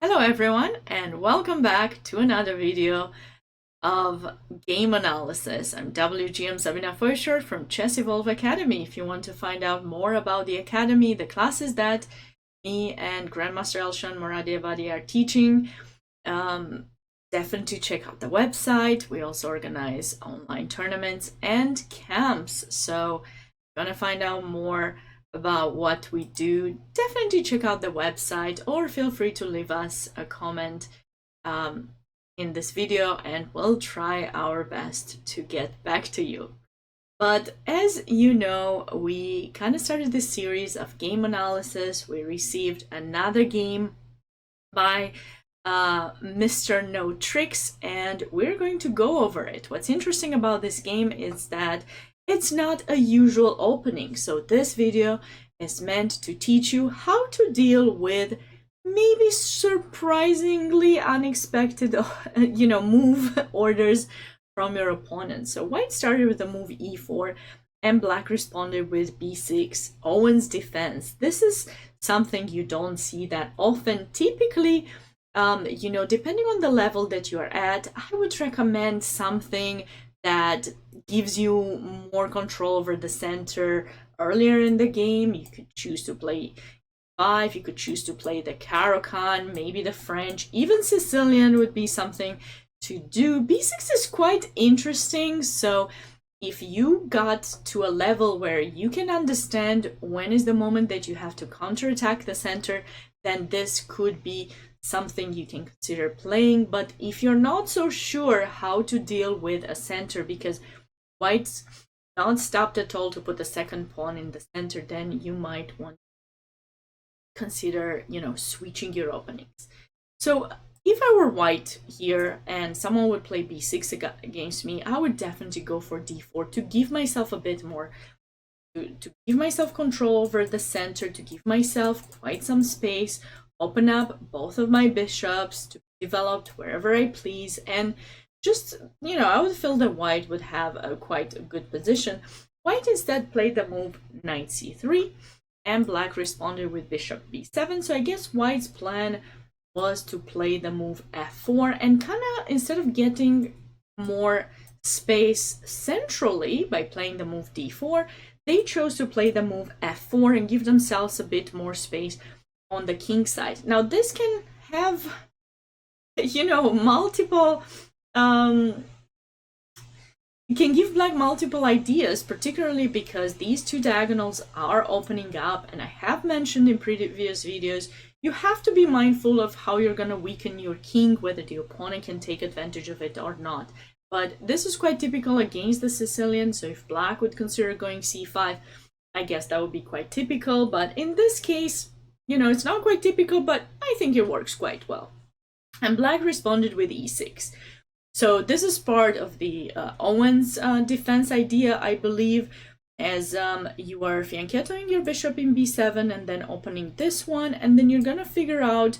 Hello everyone and welcome back to another video of game analysis. I'm WGM Sabina Feuchter from Chess Evolve Academy. If you want to find out more about the academy, the classes that me and Grandmaster Elshan Moradiabadi are teaching, definitely check out the website. We also organize online tournaments and camps. So if you want to find out more about what we do, definitely check out the website or feel free to leave us a comment in this video and we'll try our best to get back to you. But as you know, we kind of started this series of game analysis. We received another game by Mr. No Tricks, and we're going to go over it. What's interesting about this game is that it's not a usual opening, so this video is meant to teach you how to deal with maybe surprisingly unexpected move orders from your opponent. So white started with the move e4 and black responded with b6, Owen's defense. This is something you don't see that often. Typically, depending on the level that you are at, I would recommend something that gives you more control over the center earlier in the game. You could choose to play 5, you could choose to play the Caro-Kann, maybe the French, even Sicilian would be something to do. b6 is quite interesting, so if you got to a level where you can understand when is the moment that you have to counterattack the center, then this could be something you can consider playing. But if you're not so sure how to deal with a center, because white's not stopped at all to put the second pawn in the center, then you might want to consider, switching your openings. So if I were white here and someone would play b6 against me, I would definitely go for d4 to give myself a bit more, to give myself control over the center, to give myself quite some space, open up both of my bishops to be developed wherever I please, and just, I would feel that white would have quite a good position. White instead played the move knight c3, and black responded with bishop b7. So I guess white's plan was to play the move f4 and kind of, instead of getting more space centrally by playing the move d4, they chose to play the move f4 and give themselves a bit more space on the king side. Now this can have, multiple, it can give black multiple ideas, particularly because these two diagonals are opening up, and I have mentioned in previous videos, you have to be mindful of how you're going to weaken your king, whether the opponent can take advantage of it or not. But this is quite typical against the Sicilian, so if black would consider going c5, I guess that would be quite typical. But in this case, it's not quite typical, but I think it works quite well. And black responded with e6. So this is part of the Owen's defense idea, I believe, as you are fianchettoing your bishop in b7 and then opening this one, and then you're going to figure out,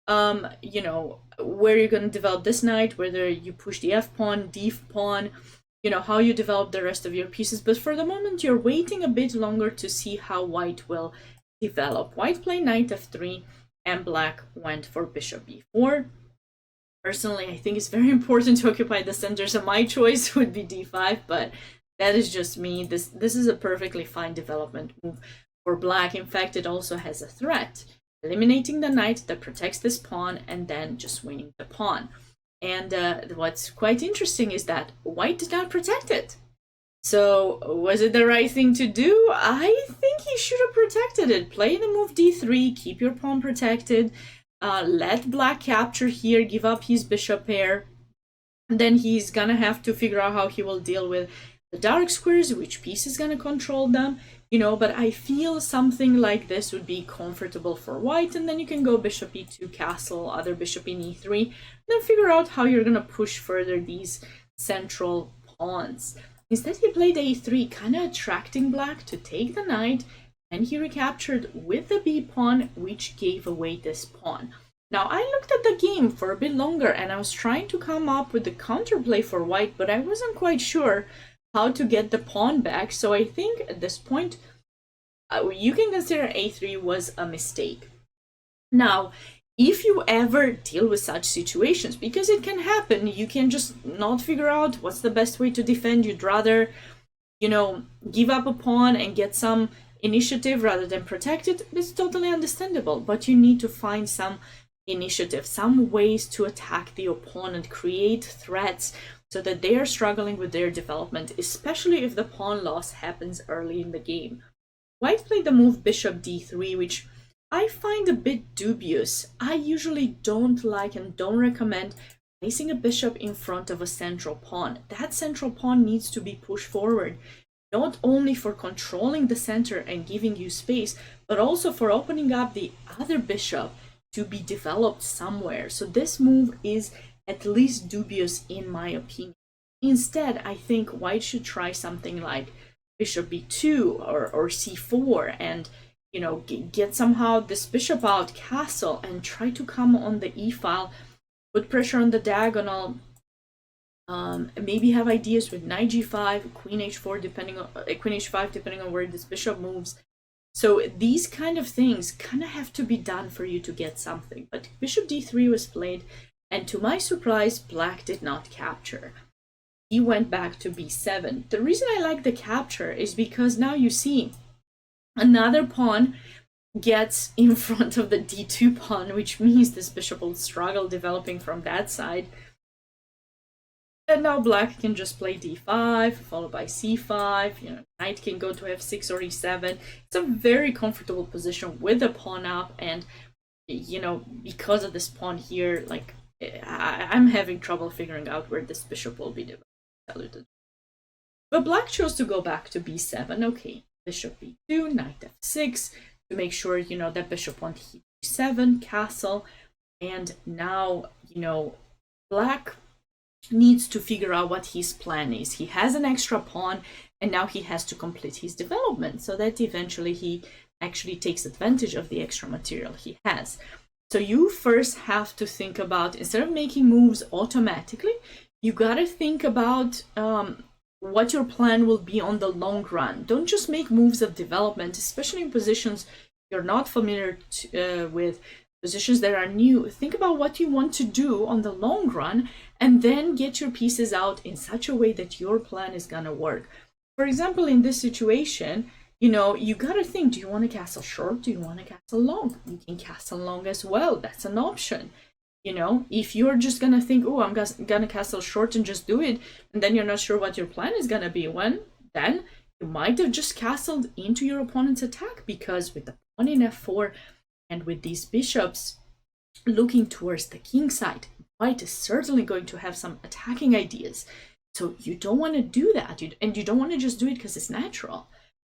where you're going to develop this knight, whether you push the f-pawn, d-pawn, how you develop the rest of your pieces. But for the moment, you're waiting a bit longer to see how white will develop. White played knight f3 and black went for bishop b4. Personally, I think it's very important to occupy the center, so my choice would be d5, but that is just me. This is a perfectly fine development move for black. In fact, it also has a threat, eliminating the knight that protects this pawn and then just winning the pawn. And what's quite interesting is that white did not protect it. So was it the right thing to do? I think he should have protected it. Play the move d3, keep your pawn protected, let black capture here, give up his bishop pair, and then he's gonna have to figure out how he will deal with the dark squares, which piece is gonna control them, but I feel something like this would be comfortable for white, and then you can go bishop e2, castle, other bishop in e3, then figure out how you're gonna push further these central pawns. Instead, he played a3, kind of attracting black to take the knight, and he recaptured with the b-pawn, which gave away this pawn. Now, I looked at the game for a bit longer, and I was trying to come up with the counterplay for white, but I wasn't quite sure how to get the pawn back. So I think at this point, you can consider a3 was a mistake. Now, if you ever deal with such situations, because it can happen, you can just not figure out what's the best way to defend. You'd rather, give up a pawn and get some initiative rather than protect it. It's totally understandable, but you need to find some initiative, some ways to attack the opponent, create threats so that they are struggling with their development, especially if the pawn loss happens early in the game. White played the move bishop d3, which I find a bit dubious. I usually don't like and don't recommend placing a bishop in front of a central pawn. That central pawn needs to be pushed forward, not only for controlling the center and giving you space, but also for opening up the other bishop to be developed somewhere. So this move is at least dubious in my opinion. Instead, I think white should try something like bishop b2 or c4 and get somehow this bishop out, castle, and try to come on the e file, put pressure on the diagonal, maybe have ideas with knight g5, queen h4 queen h5 depending on where this bishop moves. So these kind of things kind of have to be done for you to get something. But bishop d3 was played, and to my surprise, black did not capture. He went back to b7. The reason I like the capture is because now you see another pawn gets in front of the d2 pawn, which means this bishop will struggle developing from that side. And now black can just play d5, followed by c5, knight can go to f6 or e7. It's a very comfortable position with the pawn up, and, because of this pawn here, like, I'm having trouble figuring out where this bishop will be developed. But black chose to go back to b7, okay, bishop b2, knight f6, to make sure, that bishop won't hit e7, castle, and now, black needs to figure out what his plan is. He has an extra pawn, and now he has to complete his development so that eventually he actually takes advantage of the extra material he has. So you first have to think about, instead of making moves automatically, you got to think about what your plan will be on the long run. Don't just make moves of development, especially in positions you're not familiar with, positions that are new. Think about what you want to do on the long run, and then get your pieces out in such a way that your plan is gonna work. For example, in this situation, you gotta think, do you want to castle short? Do you want to castle long? You can castle long as well. That's an option. If you're just gonna think, oh, I'm gonna castle short and just do it, and then you're not sure what your plan is gonna be, then you might have just castled into your opponent's attack, because with the pawn in f4 and with these bishops looking towards the king side, white is certainly going to have some attacking ideas. So you don't want to do that, and you don't want to just do it because it's natural.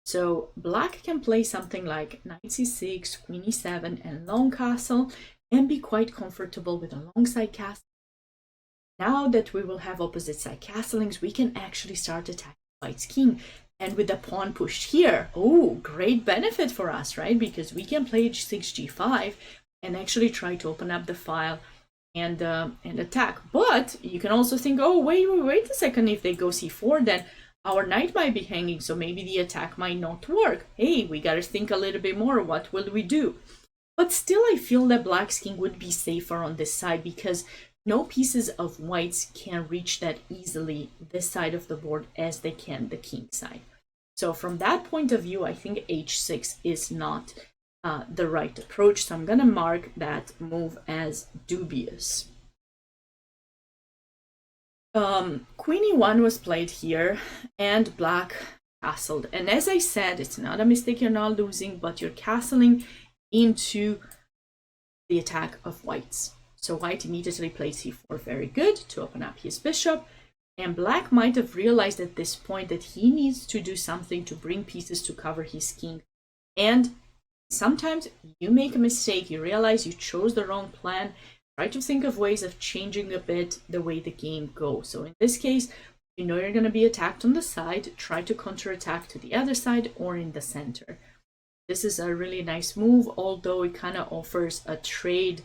So black can play something like knight c6, queen e7, and long castle, and be quite comfortable with a long side castle. Now that we will have opposite side castlings, we can actually start attacking white's king. And with the pawn pushed here, oh, great benefit for us, right? Because we can play h6, g5, and actually try to open up the file and attack. But you can also think, oh, wait a second, if they go c4, then our knight might be hanging, so maybe the attack might not work. Hey, we gotta think a little bit more. What will we do? But still, I feel that black's king would be safer on this side, because no pieces of white's can reach that easily this side of the board as they can the king side. So from that point of view, I think h6 is not the right approach. So I'm going to mark that move as dubious. Queen e1 was played here, and black castled. And as I said, it's not a mistake, you're not losing, but you're castling into the attack of white's. So white immediately played c4, very good, to open up his bishop. And black might have realized at this point that he needs to do something to bring pieces to cover his king. And sometimes you make a mistake, you realize you chose the wrong plan. Try to think of ways of changing a bit the way the game goes. So in this case, you're going to be attacked on the side, try to counterattack to the other side or in the center. This is a really nice move, although it kind of offers a trade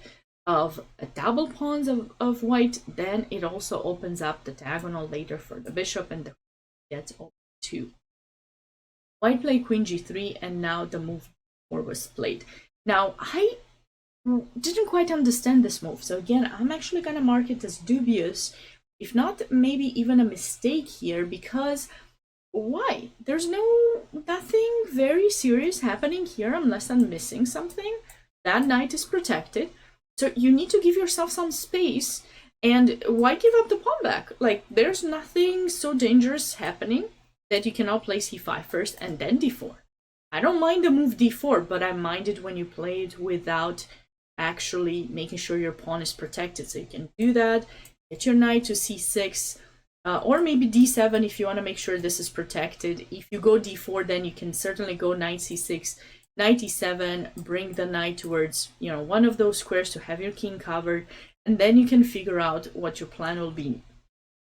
of double pawns of white. Then it also opens up the diagonal later for the bishop, and the queen gets open too. White played queen g3, and now the move 4 was played. Now I didn't quite understand this move. So again, I'm actually gonna mark it as dubious, if not maybe even a mistake here, because why? There's nothing very serious happening here unless I'm missing something. That knight is protected. So you need to give yourself some space. And why give up the pawn back? Like, there's nothing so dangerous happening that you cannot play c5 first and then d4. I don't mind the move d4, but I mind it when you play it without actually making sure your pawn is protected. So you can do that, get your knight to c6, or maybe d7 if you want to make sure this is protected. If you go d4, then you can certainly go knight c6, knight e7, bring the knight towards, you know, one of those squares to have your king covered, and then you can figure out what your plan will be.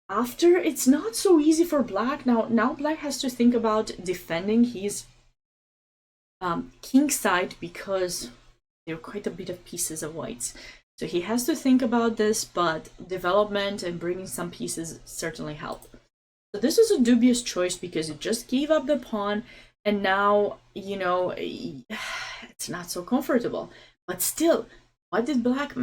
After, it's not so easy for black. Now black has to think about defending his king side, because there are quite a bit of pieces of whites. So he has to think about this, but development and bringing some pieces certainly help. So this is a dubious choice because it just gave up the pawn, and now, you know, it's not so comfortable. But still, what did black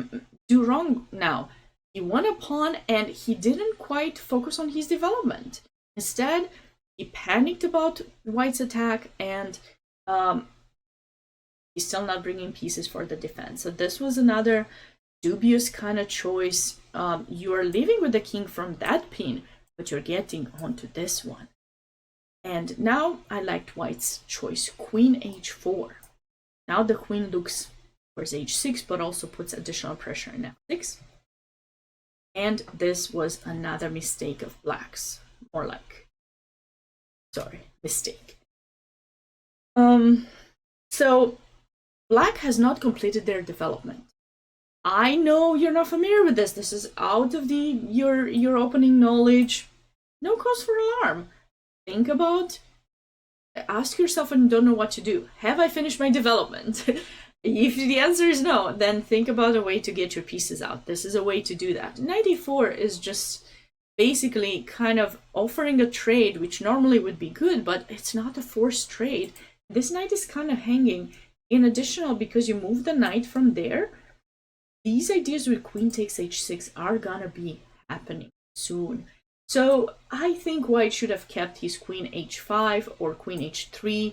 do wrong now? He won a pawn and he didn't quite focus on his development. Instead, he panicked about white's attack, and he's still not bringing pieces for the defense. So this was another dubious kind of choice. You are leaving with the king from that pin, but you're getting onto this one. And now I liked white's choice, queen h4. Now the queen looks towards h6, but also puts additional pressure in f6. And this was another mistake of black's, more like, sorry, mistake. So black has not completed their development. I know you're not familiar with this. This is out of your opening knowledge. No cause for alarm. Think about, ask yourself when you don't know what to do. Have I finished my development? If the answer is no, then think about a way to get your pieces out. This is a way to do that. Knight e4 is just basically kind of offering a trade, which normally would be good, but it's not a forced trade. This knight is kind of hanging. In addition, because you move the knight from there, these ideas with queen takes h6 are gonna be happening soon. So I think white should have kept his queen h5 or queen h3,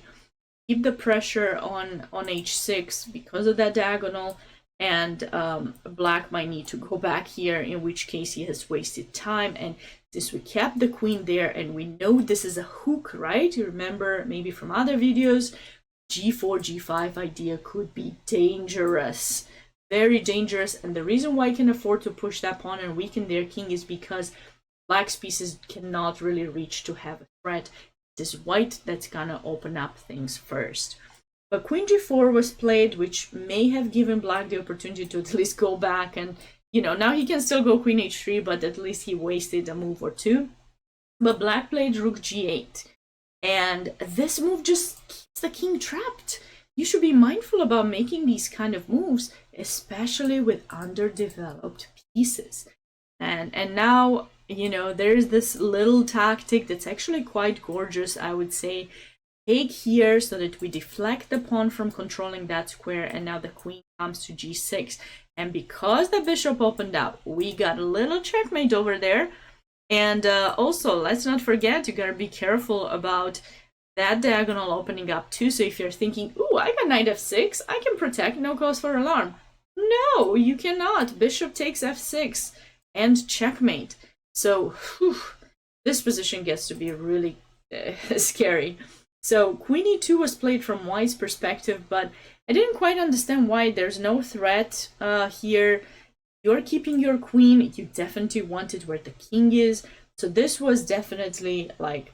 keep the pressure on h6 because of that diagonal, and black might need to go back here, in which case he has wasted time. And since we kept the queen there and we know this is a hook, right? You remember maybe from other videos, g4, g5 idea could be dangerous, very dangerous. And the reason why I can afford to push that pawn and weaken their king is because black's pieces cannot really reach to have a threat. It is white that's gonna open up things first. But queen g4 was played, which may have given black the opportunity to at least go back, and you know, now he can still go queen h3, but at least he wasted a move or two. But black played rook g8, and this move just keeps the king trapped. You should be mindful about making these kind of moves, especially with underdeveloped pieces. And now, you know, there's this little tactic that's actually quite gorgeous, I would say. Take here so that we deflect the pawn from controlling that square, and now the queen comes to g6. And because the bishop opened up, we got a little checkmate over there. And also, let's not forget, you gotta be careful about that diagonal opening up too. So if you're thinking, ooh, I got knight f6, I can protect, no cause for alarm. No, you cannot. Bishop takes f6 and checkmate. So whew, this position gets to be really scary. So queen e2 was played from white's perspective, but I didn't quite understand why. There's no threat here. You're keeping your queen. You definitely want it where the king is. So this was definitely like,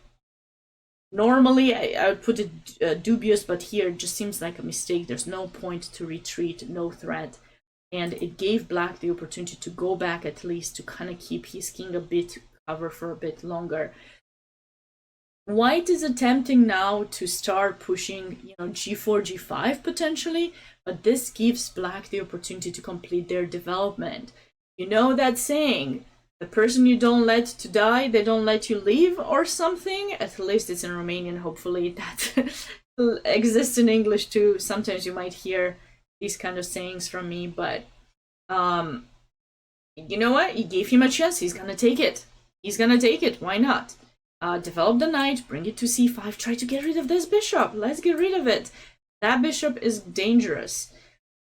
normally I would put it dubious, but here it just seems like a mistake. There's no point to retreat, no threat. And it gave black the opportunity to go back at least to kind of keep his king a bit covered for a bit longer. White is attempting now to start pushing, you know, g4, g5 potentially, but this gives black the opportunity to complete their development. You know that saying, the person you don't let to die, they don't let you leave, or something? At least it's in Romanian, hopefully that exists in English too. Sometimes you might hear these kind of sayings from me, but you know what? You gave him a chance. He's gonna take it. He's gonna take it. Why not? Develop the knight, bring it to c5, try to get rid of this bishop. Let's get rid of it. That bishop is dangerous.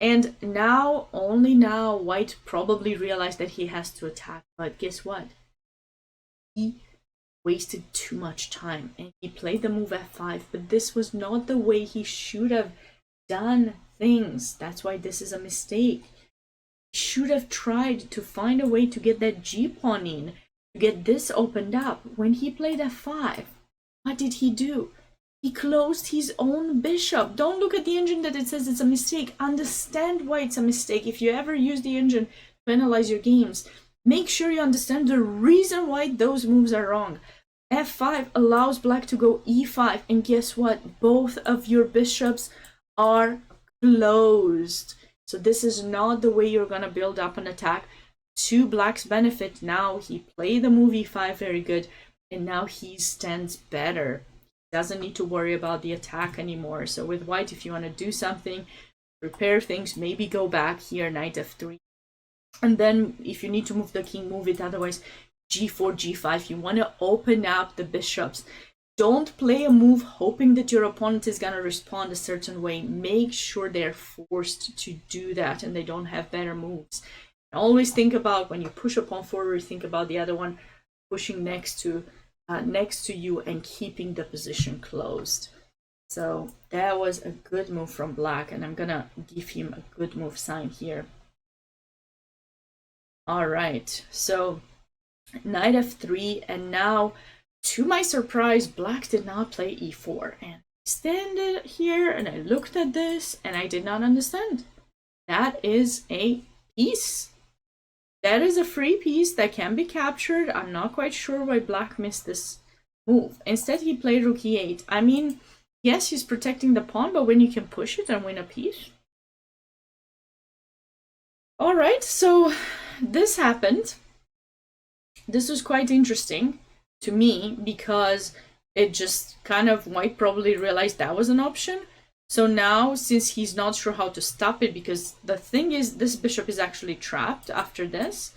And now, only now, white probably realized that he has to attack. But guess what? He wasted too much time and he played the move f5, but this was not the way he should have done things. That's why this is a mistake. He should have tried to find a way to get that g-pawn in, to get this opened up. When he played f5, what did he do? He closed his own bishop. Don't look at the engine that it says it's a mistake. Understand why it's a mistake. If you ever use the engine to analyze your games, make sure you understand the reason why those moves are wrong. f5 allows black to go e5, and guess what? Both of your bishops are closed. So this is not the way you're gonna build up an attack to black's benefit. Now he played the move e5 very good, and now he stands better. He doesn't need to worry about the attack anymore. So with white, if you want to do something, prepare things, maybe go back here, knight f3. And then if you need to move the king, move it. Otherwise, g4, g5. You want to open up the bishops. Don't play a move hoping that your opponent is going to respond a certain way. Make sure they're forced to do that and they don't have better moves. Always think about, when you push a pawn forward, think about the other one pushing next to you and keeping the position closed. So that was a good move from black, and I'm gonna give him a good move sign here. All right, so knight f3, and now to my surprise, black did not play e4, and I stand here and I looked at this and I did not understand. That is a piece. That is a free piece that can be captured. I'm not quite sure why black missed this move. Instead, he played rook e8. I mean, yes, he's protecting the pawn, but when you can push it and win a piece. All right, so this happened. This was quite interesting to me because it just kind of, white probably realized that was an option. So now, since he's not sure how to stop it, because the thing is, this bishop is actually trapped after this,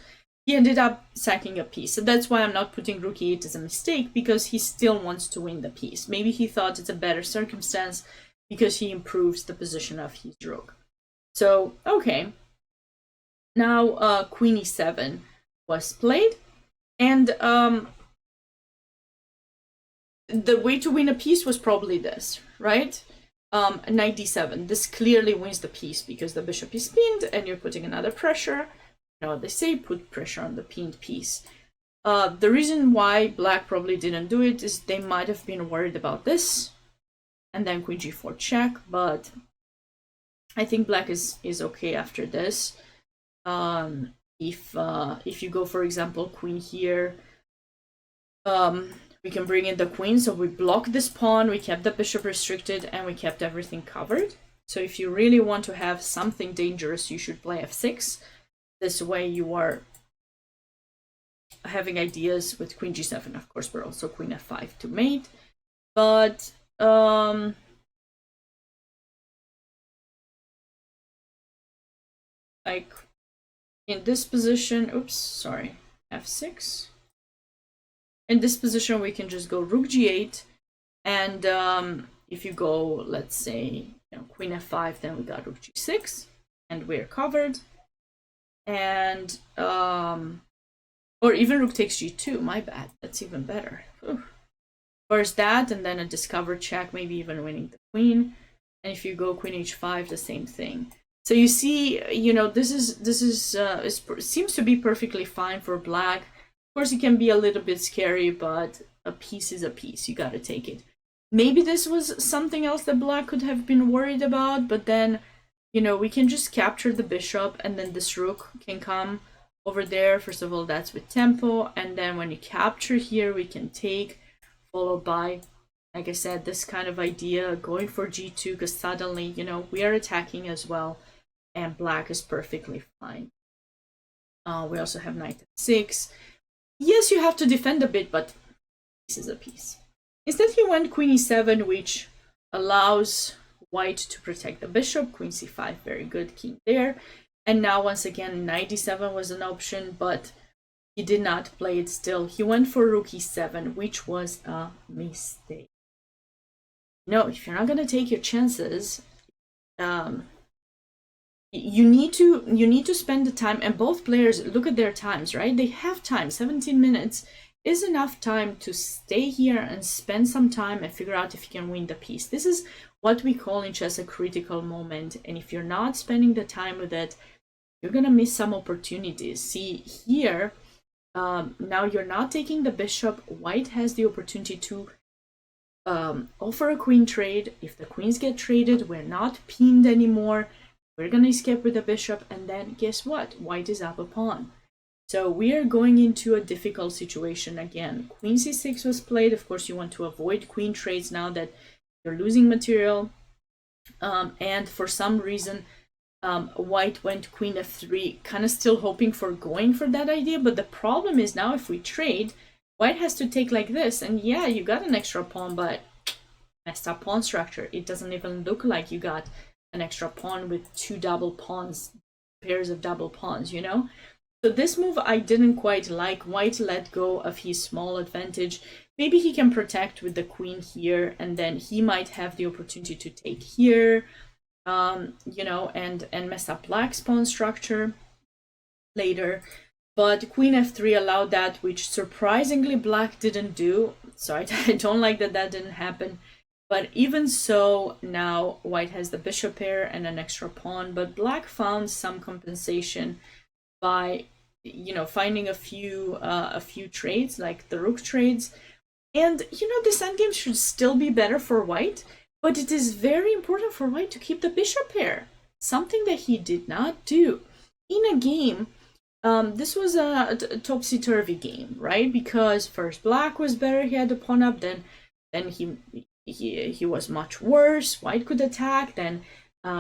he ended up sacking a piece. So that's why I'm not putting rook e8 as a mistake, because he still wants to win the piece. Maybe he thought it's a better circumstance because he improves the position of his rook. So, okay. Now, queen e7 was played, and the way to win a piece was probably this, right? Knight d7. This clearly wins the piece because the bishop is pinned and you're putting another pressure. You know what they say, put pressure on the pinned piece. The reason why black probably didn't do it is they might have been worried about this and then queen g4 check, but I think black is okay after this. If you go, for example, queen here, we can bring in the queen, so we block this pawn, we kept the bishop restricted, and we kept everything covered. So if you really want to have something dangerous, you should play f6. This way you are having ideas with queen g7. Of course, we're also queen f5 to mate. But like in this position, oops, sorry, f6. In this position, we can just go rook g8, and if you go, let's say, queen f5, then we got rook g6, and we're covered. And or even rook takes g2. My bad. That's even better. First that, and then a discover check, maybe even winning the queen. And if you go queen h5, the same thing. So you see, this seems to be perfectly fine for black. Of course, it can be a little bit scary, but a piece is a piece. You gotta take it. Maybe this was something else that black could have been worried about, but then, we can just capture the bishop, and then this rook can come over there. First of all, that's with tempo, and then when you capture here, we can take, followed by, like I said, this kind of idea, going for g2, because suddenly, we are attacking as well, and black is perfectly fine. We also have knight f6. Yes, you have to defend a bit, but this is a piece. Instead, he went queen e7, which allows white to protect the bishop. Queen c5, very good, king there. And now once again, knight d7 was an option, but he did not play it still. He went for rook e7, which was a mistake. No, if you're not going to take your chances, you need to spend the time. And both players, look at their times, right? They have time. 17 minutes is enough time to stay here and spend some time and figure out if you can win the piece. This is what we call in chess a critical moment. And if you're not spending the time with it, you're going to miss some opportunities. See here, now you're not taking the bishop. White has the opportunity to offer a queen trade. If the queens get traded, we're not pinned anymore. We're going to escape with the bishop, and then guess what? White is up a pawn. So we are going into a difficult situation again. Queen c6 was played. Of course, you want to avoid queen trades now that you're losing material. And for some reason, white went queen f3, kind of still hoping for going for that idea. But the problem is now if we trade, white has to take like this. And yeah, you got an extra pawn, but messed up pawn structure. It doesn't even look like you got an extra pawn with two double pawns, pairs of double pawns, you know? So this move I didn't quite like. White let go of his small advantage. Maybe he can protect with the queen here, and then he might have the opportunity to take here, you know, and mess up black's pawn structure later. But queen f3 allowed that, which surprisingly black didn't do. So I don't like that that didn't happen. But even so, now white has the bishop pair and an extra pawn, but black found some compensation by, you know, finding a few trades, like the rook trades. And, you know, this endgame should still be better for white, but it is very important for white to keep the bishop pair, something that he did not do. In a game, this was a topsy-turvy game, right? Because first black was better, he had the pawn up, then he was much worse, white could attack, then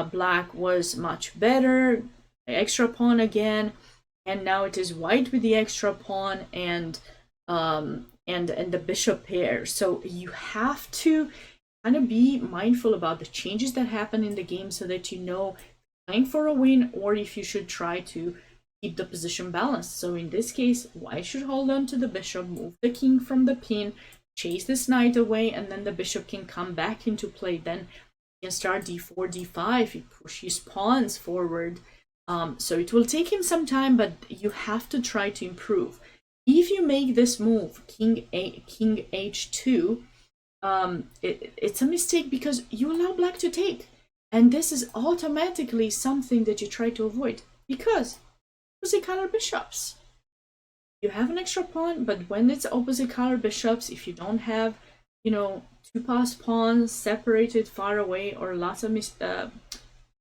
black was much better, extra pawn again, and now it is white with the extra pawn and the bishop pair. So you have to kind of be mindful about the changes that happen in the game so that you know playing for a win or if you should try to keep the position balanced. So in this case, white should hold on to the bishop, move the king from the pin, chase this knight away, and then the bishop can come back into play. Then you can start d4, d5, he pushes pawns forward. So it will take him some time, but you have to try to improve. If you make this move, king h2, it's a mistake because you allow black to take. And this is automatically something that you try to avoid because opposite color bishops. You have an extra pawn, but when it's opposite color bishops, if you don't have, you know, two passed pawns separated far away or lots of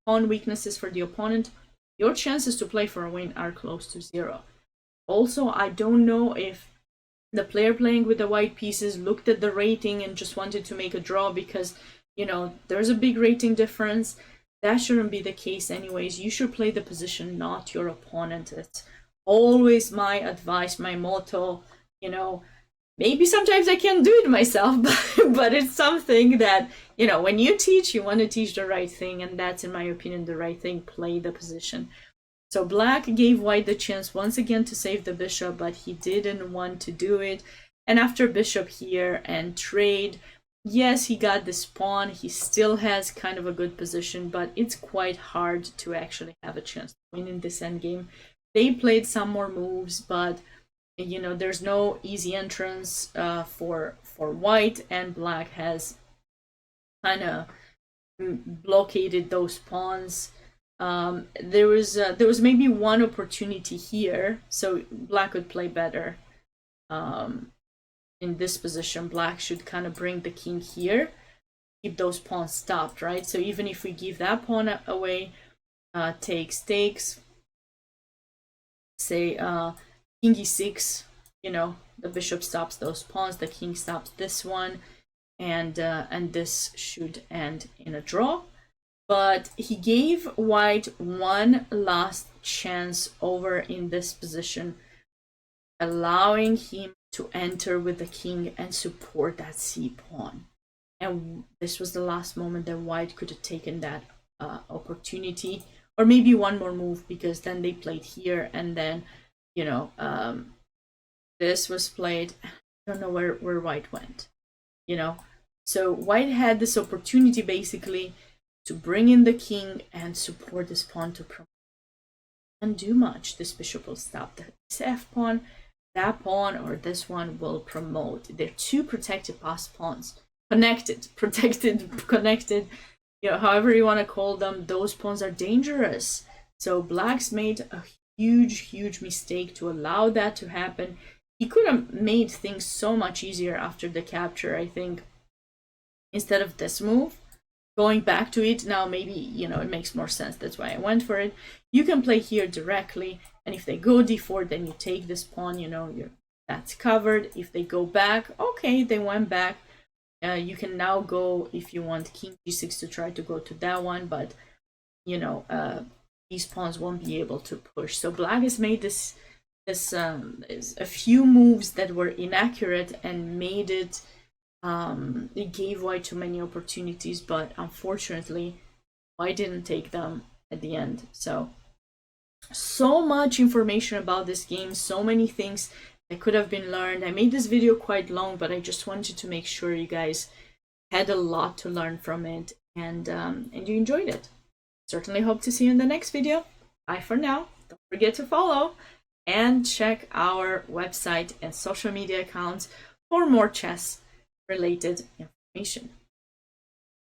pawn weaknesses for the opponent, your chances to play for a win are close to zero. Also, I don't know if the player playing with the white pieces looked at the rating and just wanted to make a draw because, you know, there's a big rating difference. That shouldn't be the case anyways. You should play the position, not your opponent. It's always my advice, my motto. You know, maybe sometimes I can't do it myself, but it's something that, you know, when you teach, you want to teach the right thing, and that's, in my opinion, the right thing. Play the position. So black gave white the chance once again to save the bishop, but he didn't want to do it. And after bishop here and trade, yes, he got this pawn. He still has kind of a good position, but it's quite hard to actually have a chance to win in this endgame. They played some more moves, but, you know, there's no easy entrance for white, and black has kind of blockaded those pawns. There was maybe one opportunity here, so black could play better. In this position, black should kind of bring the king here, keep those pawns stopped, right? So even if we give that pawn away, takes, say king e6, you know, the bishop stops those pawns, the king stops this one, and this should end in a draw. But he gave white one last chance over in this position, allowing him to enter with the king and support that c pawn. and this was the last moment that white could have taken that opportunity, or maybe one more move, because then they played here, and then this was played. I don't know where white went, so white had this opportunity basically to bring in the king and support this pawn to promote. And do much. This bishop will stop this f pawn, that pawn, or this one will promote. They're two protected pass pawns, protected, connected, however you want to call them. Those pawns are dangerous. So black's made a huge mistake to allow that to happen. He could have made things so much easier after the capture, I think, instead of this move. Going back to it now, maybe, it makes more sense. That's why I went for it. You can play here directly, and if they go d4, then you take this pawn, that's covered. If they go back, okay, they went back. You can now go, if you want, king g6 to try to go to that one, but, these pawns won't be able to push. So black has made this a few moves that were inaccurate and made it, it gave white too many opportunities, but unfortunately white didn't take them at the end. So much information about this game, so many things that could have been learned. I made this video quite long, but I just wanted to make sure you guys had a lot to learn from it, and you enjoyed it. Certainly hope to see you in the next video. Bye for now. Don't forget to follow and check our website and social media accounts for more chess related information.